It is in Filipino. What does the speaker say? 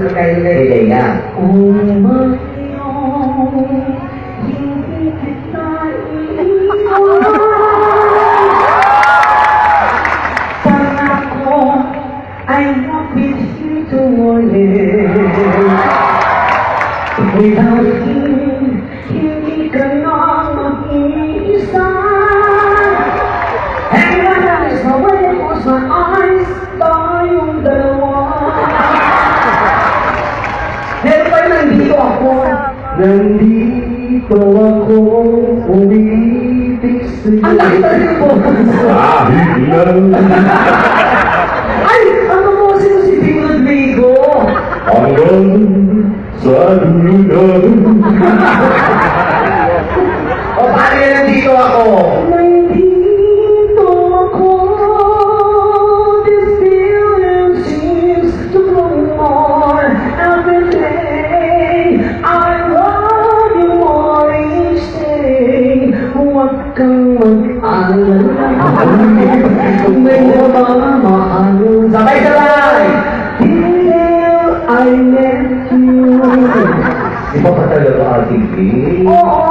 Kaya nga. Without him, hindi ka na mag-iisa. And when I saw when it was my eyes, tayong dalawa. Meron pa yung nandito ako. Nandito ako, umiibig sa'yo. Ang laki talaga po. Kahit lang Ay! Ang mamosin mo si Bing Rodrigo. hanggang sa lunan. O paano yan nandito ako? Nandito ako. This feeling seems to grow more every day. I love you more each day. Huwag kang mag-alala. May namamahal. Sabay-sabay! Till I met you. Di ba pa talaga RTP? Oo.